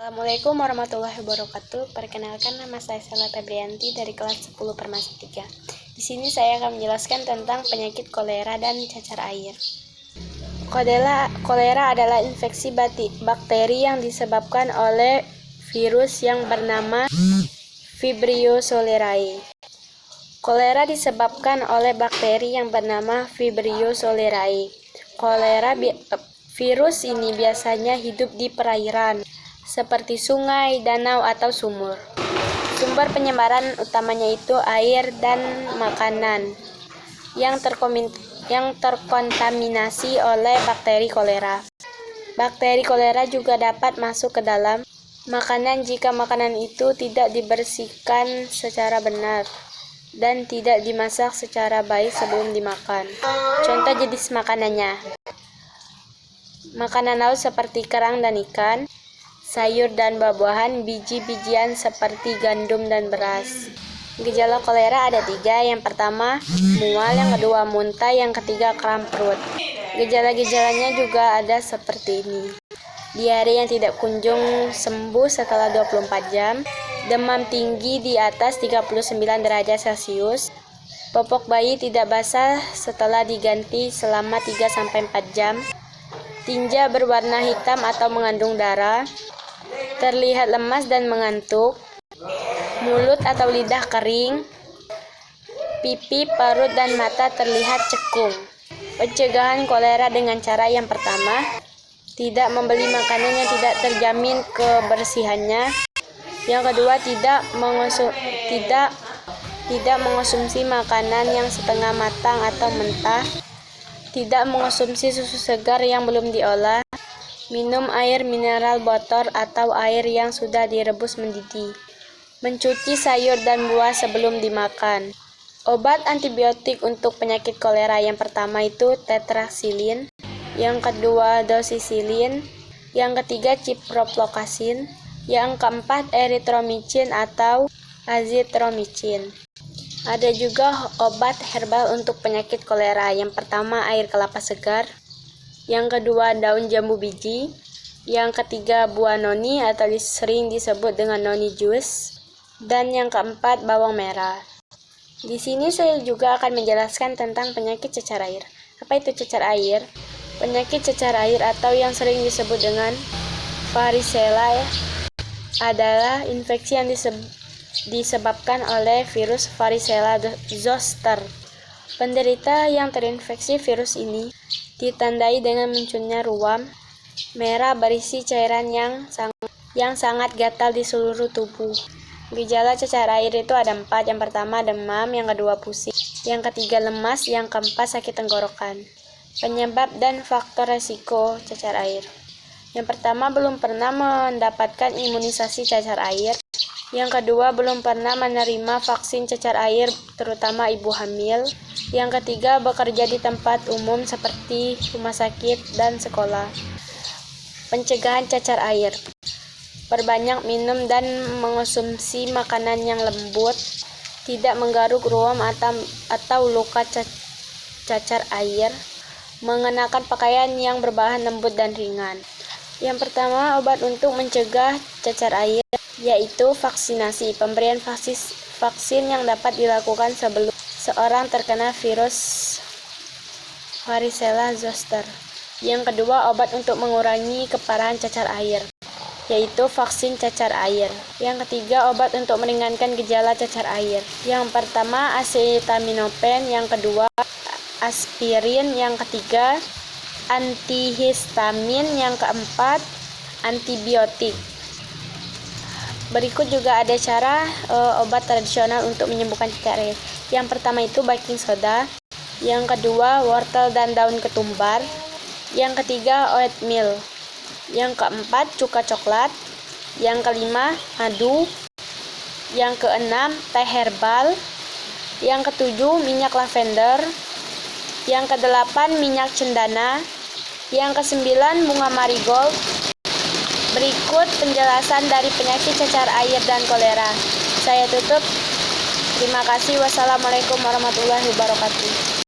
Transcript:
Assalamualaikum warahmatullahi wabarakatuh. Perkenalkan, nama saya Sela Febrianti dari kelas 10 Farmasi 3. Di sini saya akan menjelaskan tentang penyakit kolera dan cacar air. Kolera adalah infeksi bakteri yang disebabkan oleh virus yang bernama Vibrio cholerae. Kolera disebabkan oleh bakteri yang bernama Vibrio cholerae. Virus ini biasanya hidup di perairan, seperti sungai, danau, atau sumur. Sumber penyebaran utamanya itu air dan makanan yang terkontaminasi oleh bakteri kolera. Bakteri kolera juga dapat masuk ke dalam makanan jika makanan itu tidak dibersihkan secara benar dan tidak dimasak secara baik sebelum dimakan. Contoh jenis makanannya: makanan laut seperti kerang dan ikan, sayur dan buah-buahan, biji-bijian seperti gandum dan beras. Gejala kolera ada 3. Yang pertama, mual. Yang kedua, muntah. Yang ketiga, kram perut. Gejala-gejalanya juga ada seperti ini: diare yang tidak kunjung sembuh setelah 24 jam, demam tinggi di atas 39 derajat Celcius, popok bayi tidak basah setelah diganti selama 3-4 jam, tinja berwarna hitam atau mengandung darah, terlihat lemas dan mengantuk, mulut atau lidah kering, pipi, perut, dan mata terlihat cekung. Pencegahan kolera dengan cara yang pertama, tidak membeli makanan yang tidak terjamin kebersihannya. Yang kedua, tidak mengonsumsi makanan yang setengah matang atau mentah. Tidak mengonsumsi susu segar yang belum diolah. Minum air mineral botol atau air yang sudah direbus mendidih. Mencuci sayur dan buah sebelum dimakan. Obat antibiotik untuk penyakit kolera yang pertama itu tetrasilin, yang kedua doxycycline, yang ketiga ciprofloxacin, yang keempat erythromycin atau azithromycin. Ada juga obat herbal untuk penyakit kolera. Yang pertama air kelapa segar, yang kedua daun jambu biji, yang ketiga buah noni atau sering disebut dengan noni juice, dan yang keempat bawang merah. Di sini saya juga akan menjelaskan tentang penyakit cacar air. Apa itu cacar air? Penyakit cacar air atau yang sering disebut dengan varicella adalah infeksi yang disebabkan oleh virus varicella zoster. Penderita yang terinfeksi virus ini ditandai dengan munculnya ruam merah berisi cairan yang sangat gatal di seluruh tubuh. Gejala cacar air itu ada 4. Yang pertama demam, yang kedua pusing, yang ketiga lemas, yang keempat sakit tenggorokan. Penyebab dan faktor resiko cacar air. Yang pertama, belum pernah mendapatkan imunisasi cacar air. Yang kedua, belum pernah menerima vaksin cacar air, terutama ibu hamil. Yang ketiga, bekerja di tempat umum seperti rumah sakit dan sekolah. Pencegahan cacar air: perbanyak minum dan mengonsumsi makanan yang lembut, tidak menggaruk ruam atau luka cacar air, mengenakan pakaian yang berbahan lembut dan ringan. Yang pertama, obat untuk mencegah cacar air yaitu vaksinasi. Pemberian vaksin yang dapat dilakukan sebelum seorang terkena virus varicella zoster. Yang kedua, obat untuk mengurangi keparahan cacar air yaitu vaksin cacar air. Yang ketiga, obat untuk meringankan gejala cacar air. Yang pertama acetaminophen, yang kedua aspirin, yang ketiga antihistamin, yang keempat antibiotik. Berikut juga ada cara obat tradisional untuk menyembuhkan cacar air. Yang pertama itu baking soda, yang kedua wortel dan daun ketumbar, yang ketiga oatmeal, yang keempat cuka coklat, yang kelima madu, yang keenam teh herbal, yang ketujuh minyak lavender, yang kedelapan minyak cendana, yang kesembilan bunga marigold. Berikut penjelasan dari penyakit cacar air dan kolera. Saya tutup. Terima kasih. Wassalamualaikum warahmatullahi wabarakatuh.